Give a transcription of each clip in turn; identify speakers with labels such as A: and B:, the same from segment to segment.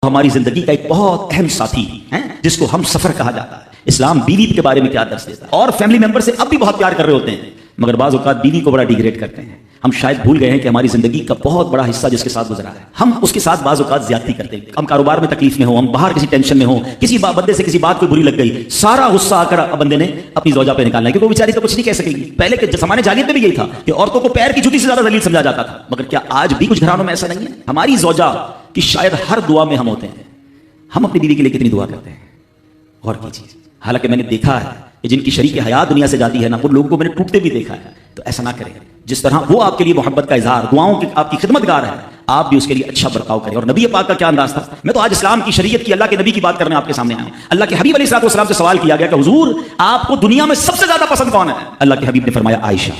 A: ہماری زندگی کا ایک بہت اہم ساتھی ہے جس کو ہم سفر کہا جاتا ہے۔ اسلام بیوی کے بارے میں کیا درس دیتا ہے، اور فیملی ممبر سے اب بھی بہت پیار کر رہے ہوتے ہیں، مگر بعض اوقات بیوی کو بڑا ڈیگریڈ کرتے ہیں۔ ہم شاید بھول گئے ہیں کہ ہماری زندگی کا بہت بڑا حصہ جس کے ساتھ گزرا ہے، ہم اس کے ساتھ بعض اوقات زیادتی کرتے ہیں۔ ہم کاروبار میں تکلیف میں ہوں، ہم باہر کسی ٹینشن میں ہوں، کسی بندے سے کسی بات کوئی بری لگ گئی، سارا غصہ آ کر بندے نے اپنی زوجہ پہ نکالنا ہے، کیونکہ وہ بیچاری تو کچھ نہیں کہہ سکے گی۔ پہلے کے زمانے جاہلیت میں بھی یہی تھا کہ عورتوں کو پیر کی جوتی سے زیادہ ذلیل سمجھا جاتا تھا، مگر کیا آج بھی کچھ گھرانوں میں ایسا نہیں ہے؟ ہماری زوجہ کی شاید ہر دعا میں ہم ہوتے ہیں۔ ہم اپنی بیوی کے لیے کتنی دعا کرتے ہیں، غور کیجیے۔ حالانکہ میں نے دیکھا ہے کہ جن کی شریک حیات دنیا سے جاتی ہے نا، ان لوگوں کو میں نے ٹوٹتے بھی دیکھا ہے۔ تو ایسا نہ کریں، جس طرح وہ آپ کے لیے محبت کا اظہار، دعاؤں کی آپ کی خدمت گار ہے، آپ بھی اس کے لیے اچھا برتاؤ کریں۔ اور نبی پاک کا کیا انداز تھا؟ میں تو آج اسلام کی شریعت کی، اللہ کے نبی کی بات کرنے آپ کے سامنے آیا ہوں۔ اللہ کے حبیب علیہ الصلوۃ والسلام سے سوال کیا گیا کہ حضور آپ کو دنیا میں سب سے زیادہ پسند کون ہے؟ اللہ کے حبیب نے فرمایا عائشہ۔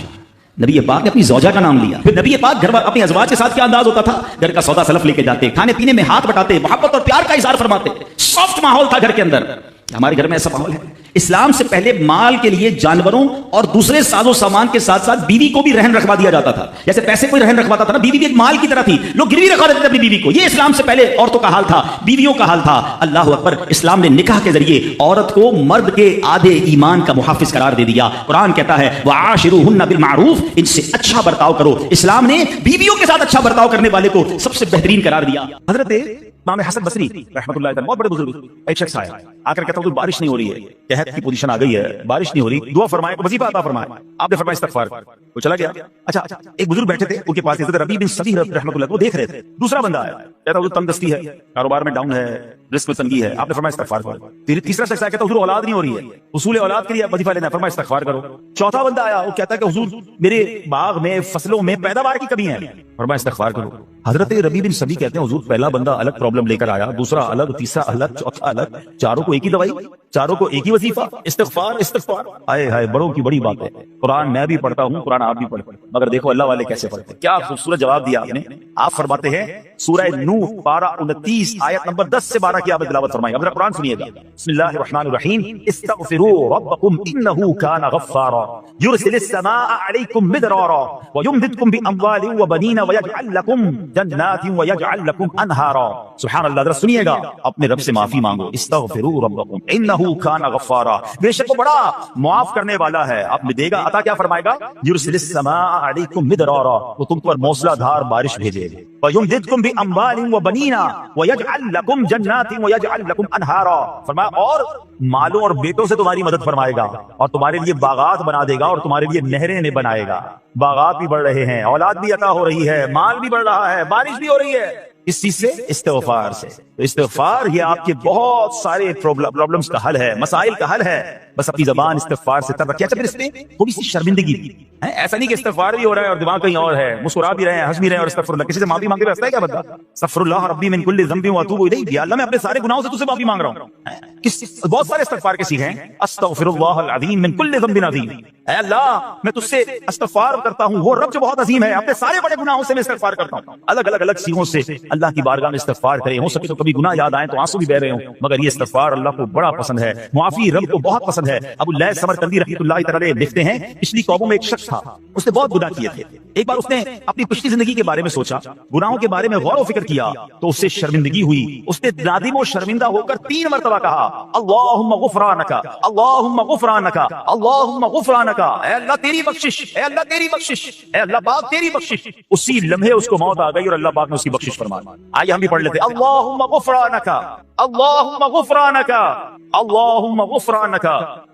A: نبی پاک نے اپنی زوجہ کا نام لیا۔ پھر نبی پاک گھر اپنی ازواج کے ساتھ کیا انداز ہوتا تھا؟ گھر کا سودا سلف لے کے جاتے، کھانے پینے میں ہاتھ بٹاتے، محبت اور پیار کا اظہار فرماتے، سافٹ ماحول تھا گھر کے اندر۔ ہمارے گھر میں ایسا ماحول ہے؟ اسلام سے پہلے مال کے لیے جانوروں اور دوسرے ساز و سامان کے ساتھ ساتھ بیوی کو بھی رہن رکھوا دیا جاتا تھا۔ جیسے پیسے کوئی رہن رکھواتا تھا نا، بیوی بھی ایک مال کی طرح تھی، لوگ گروی رکھوا دیتے تھے اپنی بیوی کو۔ یہ اسلام سے پہلے عورتوں کا حال تھا، بیویوں کا حال تھا۔ اللہ اکبر، اسلام نے نکاح کے ذریعے عورت کو مرد کے آدھے ایمان کا محافظ قرار دے دیا۔ قرآن کہتا ہے وَعَاشِرُوهُنَّ بِالْمَعْرُوفِ، ان سے اچھا برتاؤ کرو۔ اسلام نے بیویوں کے ساتھ اچھا برتاؤ کرنے والے کو سب سے بہترین قرار دیا۔ حضرت امام حسن بصری رحمۃ اللہ علیہ، بہت بڑے بزرگ، ایک شخص آیا آ کر کہتا ہوں بارش نہیں ہو رہی ہے، قحط کی پوزیشن آ گئی ہے، بارش نہیں ہو رہی، دعا فرمائے، وظیفہ عطا فرمائے۔ آپ نے فرمایا استغفار، وہ چلا گیا۔ اچھا ایک بزرگ بیٹھے تھے، ان کے پاس حضرت ربیع بن صبیح رحمۃ اللہ کو دیکھ رہے تھے۔ دوسرا بندہ آیا، کہتا حضور تنگ دستی ہے، کاروبار میں ڈاؤن ہے، رزق میں تنگی ہے۔ آپ نے فرمایا استغفار کرو۔ تیسرا شخص آیا، کہتا حضور اولاد نہیں ہو رہی ہے، حصول اولاد کے لیے وظیفہ لینا ہے، فرمایا استغفار کرو۔ چوتھا بندہ آیا، وہ کہتا ہے کہ حضور میرے باغ میں فصلوں میں پیداوار کی کمی ہے، فرمایا استغفار کرو۔ حضرت ربیع بن صبیح کہتے ہیں حضور پہلا بندہ الگ پرابلم لے کر آیا، دوسرا الگ، تیسرا الگ، چوتھا الگ، چاروں کو ایک ہی دوائی، چاروں کو ایک ہی وظیفہ، استغفار استغفار۔ آئے ہائے، بڑوں کی بڑی بات ہے۔ قرآن میں بھی پڑھتا ہوں، قرآن آپ بھی پڑھتے ہیں، مگر دیکھو اللہ والے کیسے پڑھتے ہیں۔ کیا خوبصورت جواب دیا آپ نے۔ آپ فرماتے ہیں سورہ نوح پارہ 29 آیت نمبر 10 سے 12 کی آپ نے تلاوت فرمائی۔ اب ذرا قرآن سنیے گا۔ بسم اللہ الرحمن الرحیم، استغفروا ربکم انہ کان غفارا یرسل السماء علیکم مدرارا ویمددکم باموال وبنین ویجعل لکم جنات ویجعل لکم انہارا۔ سبحان اللہ، ذرا سنیے گا، اپنے رب سے معافی مانگو۔ استغفروا ربکم انہ کان غفارا، بے شک وہ بڑا معاف کرنے والا ہے۔ آپ نے دے گا، عطا کیا فرمائے گا؟ یرسل السماء علیکم مدرارا، وہ تم پر موسلا دھار بارش بھیجے گا۔ وَيُمْدِدْكُمْ بِأَمْوَالٍ وَبَنِينَ وَيَجْعَلْ لَكُمْ جَنَّاتٍ وَيَجْعَلْ لَكُمْ أَنْهَارًا، فرمایا اور مالوں اور بیٹوں سے تمہاری مدد فرمائے گا، اور تمہارے لیے باغات بنا دے گا، اور تمہارے لیے نہریں میں بنائے گا۔ باغات بھی بڑھ رہے ہیں، اولاد بھی عطا ہو رہی ہے، مال بھی بڑھ رہا ہے، بارش بھی ہو رہی ہے۔ اس چیز سے استغفار سے، تو استغفار یہ آپ کے بہت سارے پرابلمز کا حل ہے، مسائل کا حل ہے۔ بس اپنی زبان استغفار سے تر رکھیے۔ اچھا پھر اس میں تھوڑی سی شرمندگی ہے، ایسا نہیں کہ استغفار بھی ہو رہا ہے اور دماغ کہیں اور ہے، مسکرا بھی رہے ہیں، ہنس بھی رہے ہیں، اور استغفر اللہ، کسی سے معافی مانگے رہتا ہے کیا بندہ؟ استغفر اللہ ربی من کل ذنب واتوب الیہ، یا اللہ میں اپنے سارے گناہوں سے تجھ سے معافی مانگ رہا ہوں۔ بہت سارے استغفار کے سیکھے ہیں، استغفر اللہ العظیم من کل ذنب عظیم، اے اللہ میں تجھ سے استغفار کرتا ہوں، وہ رب جو بہت عظیم ہے، اپنے سارے بڑے گناہوں سے میں استغفار کرتا ہوں۔ الگ الگ سیغوں سے اللہ کی بارگاہ میں استغفار کریں، ہو سکے تو کبھی گناہ یاد آئیں تو آنسو بھی بہ رہے ہوں، مگر یہ استغفار اللہ کو بڑا پسند ہے، معافی رب کو بہت پسند ہے۔ ابو اللیث سمرقندی رحمۃ اللہ تعالی لکھتے ہیں پچھلی قوموں میں ایک شخص تھا، اس نے بہت گناہ کیے تھے۔ ایک بار اس نے اپنی پچھلی زندگی کے بارے میں سوچا، گناہوں کے بارے میں غور و فکر کیا، تو اس سے شرمندگی ہوئی۔ اس نے نادم و شرمندہ ہو کر 3 مرتبہ کہا اللہم غفرانک اللہم غفرانک اللہم غفرانک، اے اللہ تیری بخشش، اے اللہ تیری بخشش، اے اللہ پاک تیری بخشش۔ اسی لمحے اس کو موت آ گئی اور اللہ پاک نے اس کی بخشش فرما دی۔ آئیے ہم بھی پڑھ لیتے اللہم غفرانک اللہم غفرانک اللہم غفرانک۔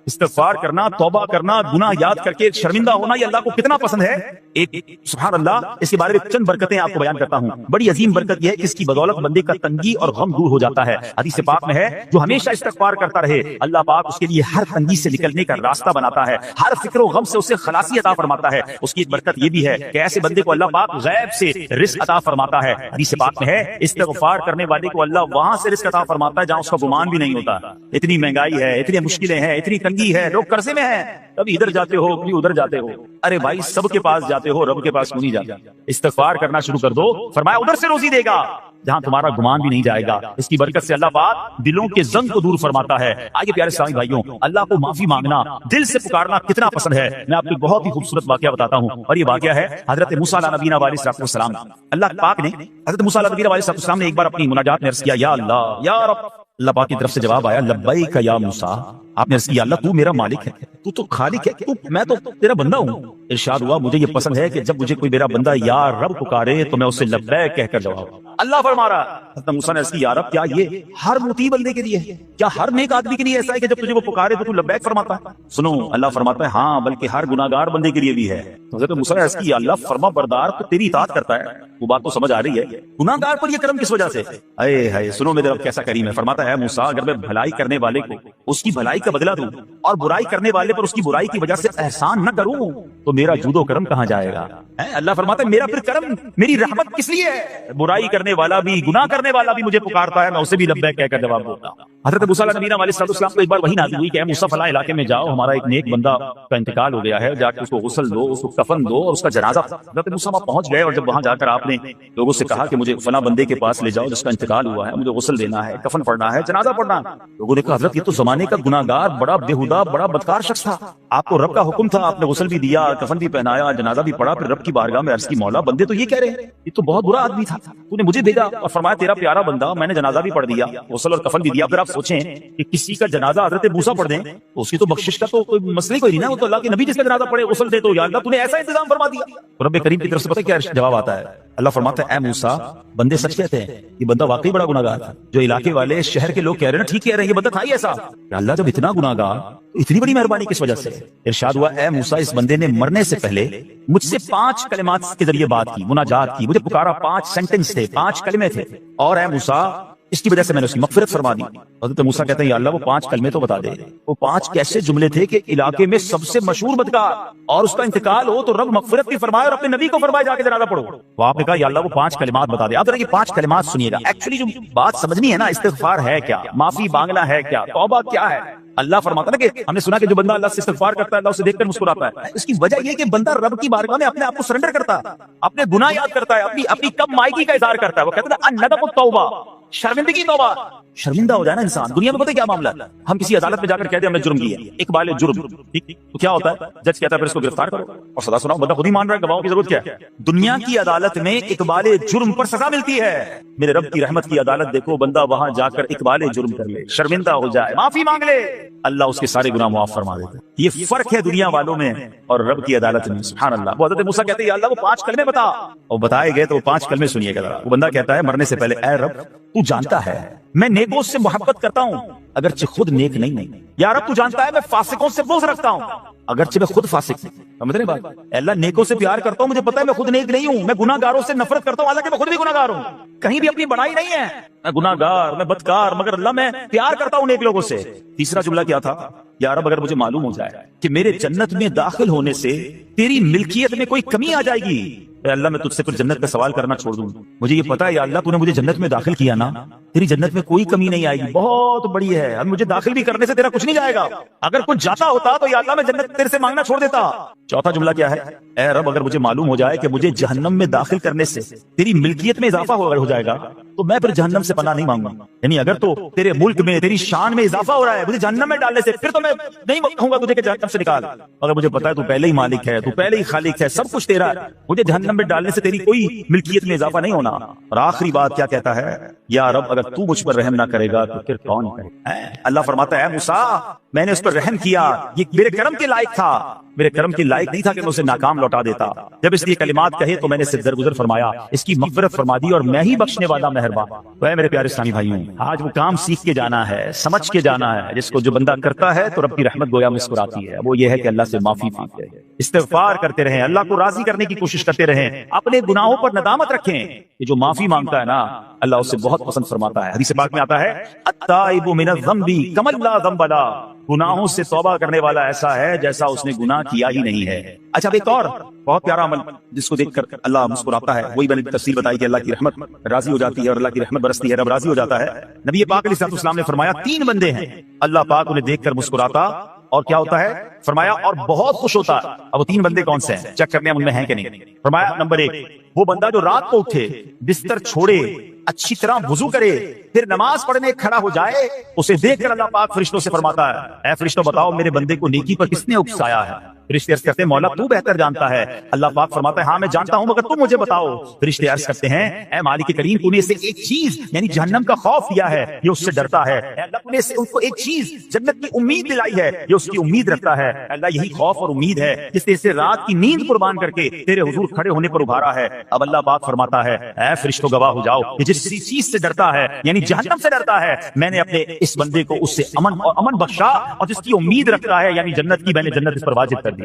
A: استغفار کرنا، توبہ کرنا، گناہ یاد کر کے شرمندہ ہونا، یہ اللہ کو کتنا پسند ہے۔ ایک سبحان اللہ، اس کے بارے میں چند برکتیں آپ کو بیان کرتا ہوں۔ بڑی عظیم برکت یہ ہے کہ اس کی بدولت بندے کا تنگی اور غم دور ہو جاتا ہے۔ حدیث پاک میں ہے جو ہمیشہ استغفار کرتا رہے اللہ پاک اس کے لیے ہر تنگی سے نکلنے کا راستہ بناتا ہے، ہر فکر و غم سے اسے خلاصی عطا فرماتا ہے۔ اس کی ایک برکت یہ بھی ہے کہ ایسے بندے کو اللہ پاک غیب سے رزق عطا فرماتا ہے۔ حدیث پاک میں ہے استغفار کرنے والے کو اللہ وہاں سے رزق عطا فرماتا ہے جہاں اس کا گمان بھی نہیں ہوتا۔ اتنی مہنگائی ہے، اتنی مشکلیں ہیں، اتنی تنگی ہے، لوگ قرضے میں ہیں، کبھی ادھر جاتے ہو کبھی ادھر جاتے ہو، ارے بھائی سب کے پاس جاتے ہو، رب کے پاس کیوں نہیں جاتے؟ استغفار کرنا شروع کر دو، فرمایا ادھر سے روزی دے گا،
B: جہاں تمہارا گمان بھی نہیں جائے گا. اس کی برکت سے اللہ پاک دلوں کے زنگ کو دور فرماتا ہے. آئیے پیارے اسلامی بھائیوں، اللہ کو معافی مانگنا، دل سے پکارنا کتنا پسند ہے. میں آپ کو بہت ہی خوبصورت واقعہ بتاتا ہوں، اور یہ واقعہ ہے حضرت موسیٰ علیہ نبینا علیہ السلام. اللہ پاک نے حضرت موسیٰ علیہ نبینا علیہ السلام نے ایک بار اپنی مناجات میں عرض کیا، یا اللہ یا رب. اللہ پاک کی طرف سے جواب آیا، لبیک یا موسیٰ. آپ نے عرض کیا، اللہ تو میرا مالک ہے، تو خالق ہے، میں تو تیرا بندہ ہوں. ارشاد ہوا، مجھے یہ پسند ہے کہ جب مجھے کوئی میرا بندہ یا رب پکارے تو میں اسے لبیک کہہ کر جواب. اللہ فرما رہا حضرت موسیٰ نے عرض کی، یا رب کیا یہ ہر مطیع بندے کے لیے ہے؟ کیا ہر نیک آدمی کے لیے ایسا ہے کہ جب تجھے وہ پکارے تو لبیک فرماتا ہے؟ سنو، اللہ فرماتا ہے ہاں، بلکہ ہر گناہگار بندے کے لیے بھی ہے. حضرت موسیٰ نے عرض کی، اللہ فرما بردار تو تیری اطاعت کرتا ہے. وہ بات تو سمجھ آ رہی ہے، گناہگار پر یہ کرم کس وجہ سے؟ اے ہائے، سنو میرے رب کیسا کریم ہے. فرماتا ہے موسیٰ، اگر میں بھلائی کرنے والے کو اس کی بھلائی کا بدلہ دوں اور برائی کرنے والے پر اس کی برائی کی وجہ سے احسان نہ کروں تو میرا جود و کرم کہاں جائے گا؟ اللہ فرماتا ہے میرا پھر کرم، میری رحمت کس لیے ہے؟ برائی کرنے والا بھی، گناہ کرنے والا بھی مجھے پکارتا ہے، میں اسے بھی لبیک کہہ کر جواب دیتا ہوں. حضرت موسیٰ علیہ نبینا علیہ السلام کو ایک بار وحی نازل ہوئی کہ اے موسیٰ فلاں علاقے میں جاؤ، ہمارا ایک نیک بندہ کا انتقال ہو گیا ہے، جا کے اس کو غسل دو، اس کو کفن دو اور اس کا جنازہ. حضرت موسیٰ وہاں پہنچ گئے، اور جب وہاں جا کر آپ نے لوگوں سے کہا کہ مجھے فلاں بندے کے پاس لے جاؤ جس کا انتقال ہوا ہے، مجھے غسل دینا ہے، کفن پڑھنا ہے، جنازہ پڑھنا ہے. لوگوں نے کہا حضرت یہ تو زمانے کا گناہگار، بڑا بےہودہ، بڑا بدکار شخص تھا، آپ کو رب کا حکم تھا، آپ نے غسل بھی دیا، کفن بھی پہنایا، جنازہ بھی پڑھا، پھر رب کی بارگاہ میں عرض کی، مولا بندے تو یہ کہہ رہے ہیں یہ تو بہت برا آدمی تھا، تو نے مجھے بھیجا اور فرمایا تیرا پیارا بندہ، میں نے جنازہ بھی پڑھ دیا، غسل اور کفن بھی دیا. پھر آپ سوچیں کہ کسی کا جنازہ حضرت موسیٰ پڑھ دیں تو اس کی تو بخشش کا تو کوئی مسئلہ کوئی نہیں نا، وہ تو اللہ کے نبی جس کا جنازہ پڑھے غسل دے تو یا اللہ تو نے ایسا انتظام فرما دیا. رب کریم کی طرف سے پتہ کیا جواب آتا ہے؟ اللہ فرماتا ہے اے موسیٰ، بندے سچ کہتے ہیں، یہ بندہ واقعی بڑا گناہگار تھا. جو علاقے والے شہر کے لوگ کہہ رہے ہیں ٹھیک کہہ رہے ہیں، یہ بندہ تھا ہی ایسا. اللہ جب اتنا گناہگار، اتنی بڑی مہربانی کس وجہ سے؟ ارشاد ہوا اے موسیٰ، اس بندے نے مرنے سے پہلے مجھ سے 5 کلمات کے ذریعے بات کی، مناجات کی، مجھے پکارا، 5 سینٹنس تھے، 5 کلمے تھے، اور اے موسیٰ اس کی وجہ سے میں نے اس کی مغفرت فرما دی. حضرت موسیٰ کہتے ہیں یا اللہ وہ 5 کلمے تو بتا دے. وہ 5 کیسے جملے تھے کہ علاقے میں سب سے مشہور بدکار اور اس کا انتقال ہو تو رب مغفرت بھی فرمائے اور اپنے نبی کو فرمائے جا کے جنازہ پڑھو. وہ آپ نے کہا یا اللہ وہ 5 کلمات بتا دے. اب ذرا یہ 5 کلمات سنیے گا. ایکچولی جو بات سمجھنی ہے نا، استغفار ہے کیا، معافی مانگنا ہے کیا، توبہ کیا ہے. اللہ فرماتا ہے کہ ہم نے سنا کہ جو بندہ اللہ سے استغفار کرتا ہے اللہ اسے دیکھ کر مسکراتا ہے. اس کی وجہ یہ کہ بندہ رب کی بارگاہ میں اپنے آپ کو سرنڈر کرتا ہے، اپنے گناہ یاد کرتا ہے، اپنی کم مائیگی کا اظہار کرتا ہے. وہ کہتا ہے الندم التوبہ، شرمندگی توبہ. شرمندہ ہو جائے نا انسان. دنیا میں پتہ کیا معاملہ ہے، ہم کسی عدالت میں جا کر کہتے ہیں ہم نے جرم کیا، اقبال جرم، ٹھیک تو کیا ہوتا ہے؟ جج کہتا ہے پھر اس کو گرفتار کرو اور سزا سناؤ. بندہ خود ہی مان رہا ہے، گواہوں کی ضرورت کیا ہے؟ دنیا کی عدالت میں اقبال جرم پر سزا ملتی ہے. میرے رب کی رحمت کی عدالت دیکھو، بندہ وہاں جا کر اقبال جرم کر لے، شرمندہ ہو جائے، معافی مانگ لے، اللہ اس کے سارے گناہ معاف فرما دیتا ہے. یہ فرق ہے دنیا والوں میں اور رب کی عدالت میں. سبحان اللہ. وہ حضرت موسیٰ کہتے ہیں یا اللہ وہ 5 کلمے بتا، اور بتائے گئے تو وہ 5 کلمے سنیے گا. وہ بندہ کہتا ہے مرنے سے پہلے اے رب تو جانتا ہے میں نیکوں سے محبت کرتا ہوں اگرچہ خود نیک نہیں. یا رب تو جانتا ہے میں فاسقوں سے بغض رکھتا ہوں اگرچہ میں خود فاسق نہیں. سمجھ رہے بات؟ اللہ نیکوں سے پیار کرتا ہوں، مجھے پتا ہے میں خود نیک نہیں ہوں. میں گناہ گاروں سے نفرت کرتا ہوں حالانکہ میں خود بھی گناہ گار ہوں. کہیں بھی اپنی بڑائی نہیں ہے، میں گناہ گار، میں بدکار، مگر اللہ میں پیار کرتا ہوں نیک لوگوں سے. تیسرا جملہ کیا تھا؟ یا رب اگر مجھے معلوم ہو جائے کہ میرے جنت میں داخل ہونے سے تیری ملکیت میں کوئی کمی آ جائے گی، اے اللہ میں تجھ سے پھر جنت کا سوال کرنا چھوڑ دوں. مجھے یہ پتا ہے یا اللہ تو نے مجھے جنت میں داخل کیا نا، تیری جنت میں کوئی کمی نہیں آئے گی، بہت بڑی ہے. اب مجھے داخل بھی کرنے سے تیرا کچھ نہیں جائے گا. اگر کچھ جاتا ہوتا تو یا اللہ میں جنت تیرے سے مانگنا چھوڑ دیتا. چوتھا جملہ کیا ہے؟ اے رب اگر مجھے معلوم ہو جائے کہ مجھے جہنم میں داخل کرنے سے تیری ملکیت میں اضافہ ہو جائے گا تو میں پھر جہنم سے پناہ نہیں مانگوں گا. یعنی اگر تو تیرے ملک میں تیری شان میں اضافہ ہو رہا ہے مجھے جہنم میں ڈالنے سے، پھر تو میں نہیں کہوں گا تجھے کہ جہنم سے نکال. اگر مجھے پتا ہے تو پہلے ہی مالک ہے، تو پہلے ہی خالق ہے، سب کچھ تیرا ہے، مجھے جہنم میں ڈالنے سے تیری کوئی ملکیت میں اضافہ نہیں ہونا. اور آخری بات کیا کہتا ہے؟ یا رب اگر تو مجھ پر رحم نہ کرے گا تو پھر کون کرے گا؟ اللہ فرماتا ہے موسیٰ میں نے اس پر رحم کیا، یہ میرے کرم کے لائق تھا، میرے کرم کے لائق نہیں تھا کہ میں اسے ناکام لوٹا دیتا. جب اس لیے کلمات کہے تو میں نے اسے درگزر فرمایا، اس کی مغفرت فرما دی اور میں ہی بخشنے والا مہربان. تو اے میرے پیارے اسلامی بھائیوں، آج وہ کام سیکھ کے جانا ہے، سمجھ کے جانا ہے جس کو جو بندہ کرتا ہے تو رب کی رحمت گویا مسکراتی ہے. وہ یہ ہے کہ اللہ سے معافی مانگتے رہیں، استغفار کرتے رہیں، اللہ کو راضی کرنے کی کوشش کرتے رہیں، اپنے گناہوں پر ندامت رکھیں. یہ جو معافی مانگتا ہے نا اللہ اسے بہت پسند فرماتا ہے. حدیث پاک میں آتا ہے التائب من الذنب کمن لا ذنب له، گناہوں سے توبہ کرنے والا ایسا ہے جیسا اس نے گناہ کیا ہی نہیں ہے. اچھا اب ایک اور بہت پیارا عمل جس کو دیکھ کر اللہ مسکراتا ہے، وہی میں نے تفصیل بتائی کہ اللہ کی رحمت راضی ہو جاتی ہے اور اللہ کی رحمت برستی ہے، رب راضی ہو جاتا ہے. نبی پاک علیہ السلام نے فرمایا 3 بندے ہیں اللہ پاک انہیں دیکھ کر مسکراتا اور کیا ہوتا ہے؟ فرمایا اور بہت خوش ہوتا ہے. اب وہ 3 بندے کون سے ہیں؟ چیک کرنے ان میں ہیں کہ نہیں. فرمایا نمبر 1 وہ بندہ جو رات کو اٹھے، بستر چھوڑے، اچھی طرح وضو کرے، پھر نماز پڑھنے کھڑا ہو جائے. اسے دیکھ کر اللہ پاک فرشتوں سے فرماتا ہے اے فرشتوں بتاؤ میرے بندے کو نیکی پر کس نے اکسایا ہے؟ فرشتے عرض کرتے ہیں مولا تو بہتر جانتا ہے. اللہ پاک فرماتا ہے ہاں میں جانتا ہوں مگر تم مجھے بتاؤ. فرشتے عرض کرتے ہیں اے مالک کریم تو نے اسے ایک چیز یعنی جہنم کا خوف دیا ہے، یہ اس سے ڈرتا ہے. اے اللہ تو نے ان کو ایک چیز جنت کی امید دلائی ہے، یہ اس کی امید رکھتا ہے. اے اللہ یہی خوف اور امید ہے جس نے اسے رات کی نیند قربان کر کے تیرے حضور کھڑے ہونے پر ابھارا ہے. اب اللہ پاک فرماتا ہے اے فرشتوں گواہ ہو جاؤ کہ جس چیز سے ڈرتا ہے یعنی جہنم سے ڈرتا ہے، میں نے اپنے اس بندے کو اس سے امن بخشا، اور جس کی امید رکھتا ہے یعنی جنت کی، میں نے جنت اس پر واجب کر دی.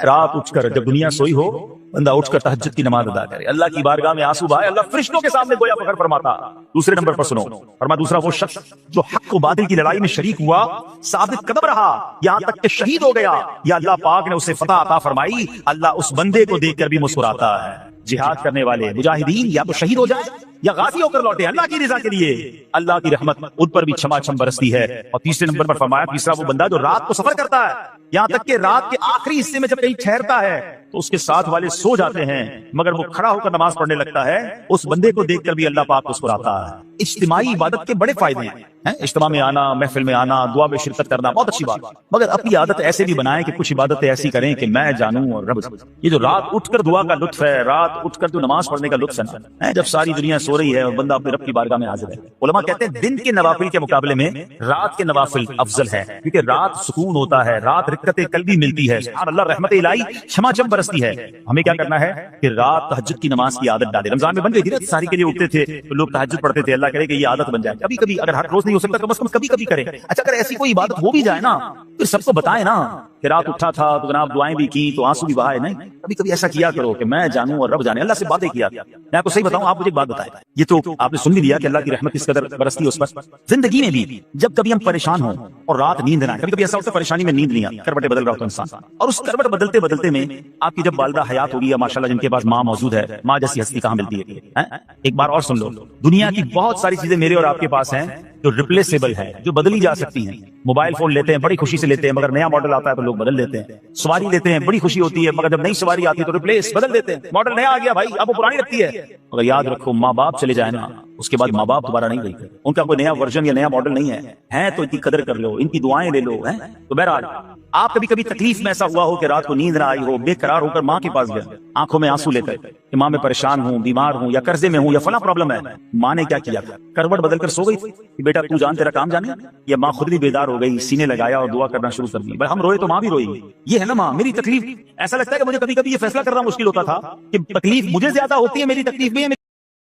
B: رات اٹھ کر جب دنیا سوئی ہو بندہ اٹھ کر تہجد کی نماز ادا کرے، اللہ کی بارگاہ میں آنسو بہائے، اللہ فرشتوں کے سامنے گویا فخر فرماتا. دوسرے نمبر پر سنو فرمایا دوسرا وہ شخص جو حق و باطل کی لڑائی میں شریک ہوا، ثابت قدم رہا یہاں تک کہ شہید ہو گیا، یا اللہ پاک نے اسے فتح عطا فرمائی. اللہ اس بندے کو دیکھ کر بھی مسکراتا ہے. جہاد کرنے والے مجاہدین یا تو شہید ہو جائے یا غازی ہو کر لوٹے اللہ کی رضا کے لیے، اللہ کی رحمت ان پر بھی چھما چھم برستی ہے. اور تیسرے نمبر پر فرمایا تیسرا وہ بندہ جو رات کو سفر کرتا ہے، یہاں تک کہ رات کے آخری حصے میں جب کہیں ٹھہرتا ہے تو اس کے ساتھ والے سو جاتے ہیں مگر وہ کھڑا ہو کر نماز پڑھنے لگتا ہے. اس بندے کو دیکھ کر بھی اللہ پاک مسکراتا ہے. اجتماعی عبادت کے بڑے فائدے ہیں. اجتماع میں آنا، محفل میں آنا، دعا میں شرکت کرنا بہت اچھی بات، مگر اپنی عادت ایسے بھی بنائیں کہ کچھ عبادتیں ایسی کریں کہ میں جانوں اور رب. یہ جو رات اٹھ کر دعا کا لطف ہے، رات اٹھ کر جو نماز پڑھنے کا لطف ہے، جب ساری دنیا سو رہی ہے اور بندہ اپنے رب کی بارگاہ میں حاضر ہے. علماء کہتے ہیں دن کے نوافل کے مقابلے میں رات کے نوافل افضل ہے، کیونکہ رات سکون ہوتا ہے، رات رکعت قلبی ملتی ہے، سبحان اللہ رحمت الہی چھما چھم برستی ہے. ہمیں کیا کرنا ہے کہ رات تہجد کی نماز کی عادت ڈالے. رمضان میں بن گئی تھی نا، ساری کے لیے اٹھتے تھے تو لوگ تہجد پڑھتے تھے. اللہ کرے کہ یہ عادت بن جائے. کبھی کبھی اگر ہر روز نہیں ہو سکتا کم از کم کبھی کبھی کرے. اچھا اگر ایسی کوئی عبادت ہو بھی جائے نا پھر سب کو بتائیں نا کہ رات اٹھا تھا تو جناب دعائیں بھی کی تو آنسو بھی بہائے. نہیں کبھی کبھی ایسا کیا کرو کہ میں جانوں اور رب جانے. اللہ سے باتیں کیا. میں آپ کو صحیح بتاؤں، آپ مجھے ایک بات بتائیں، یہ تو آپ نے سن بھی لیا کہ اللہ کی رحمت کس قدر برستی ہے اس پر. زندگی میں بھی جب کبھی ہم پریشان ہوں اور رات نیند نہ آئے، کبھی کبھی ایسا ہوتا ہے پریشانی میں نیند نہیں آتی، کروٹیں بدل رہا ہوتا انسان، اور اس کروٹ بدلتے بدلتے میں آپ کی جب والدہ حیات ہوگی یا ماشاءاللہ جن کے پاس ماں موجود ہے، ماں جیسی ہستی کہاں ملتی ہے. ایک بار اور سن لو، دنیا کی بہت ساری چیزیں میرے اور آپ کے پاس ہیں جو ریپلیسیبل ہے، جو بدلی جا سکتی ہیں. موبائل فون لیتے ہیں بڑی خوشی سے لیتے ہیں مگر نیا ماڈل آتا ہے تو لوگ بدل دیتے ہیں. سواری لیتے ہیں بڑی خوشی ہوتی ہے مگر جب نئی سواری آتی ہے تو ریپلیس بدل دیتے ہیں. ماڈل نیا آ گیا بھائی اب وہ پرانی لگتی ہے. مگر یاد رکھو ماں باپ چلے جائیں نا اس کے بعد ماں باپ دوبارہ نہیں رہتے. ان کا کوئی نیا ورژن یا نیا ماڈل نہیں ہے تو ان کی قدر کر لو، ان کی دعائیں لے لو. تو بہرحال آپ کبھی کبھی تکلیف میں ایسا ہوا ہو کہ رات کو نیند نہ آئی ہو، بے قرار ہو کر ماں کے پاس گئے، آنکھوں میں آنسو لے کر کہ ماں میں پریشان ہوں، بیمار ہوں یا قرضے میں ہوں یا فلاں پرابلم ہے. ماں نے کیا کیا؟ کروٹ بدل کر سو گئی کہ بیٹا تو جان تیرا کام جانے. یا ماں خود بھی بیدار ہو گئی، سینے لگایا اور دعا کرنا شروع کر دی. بھائی ہم روئے تو ماں بھی روئی. یہ ہے نا ماں میری تکلیف. ایسا لگتا ہے کہ مجھے کبھی کبھی یہ فیصلہ کرنا مشکل ہوتا تھا کہ تکلیف مجھے زیادہ ہوتی ہے، میری تکلیف بھی ہے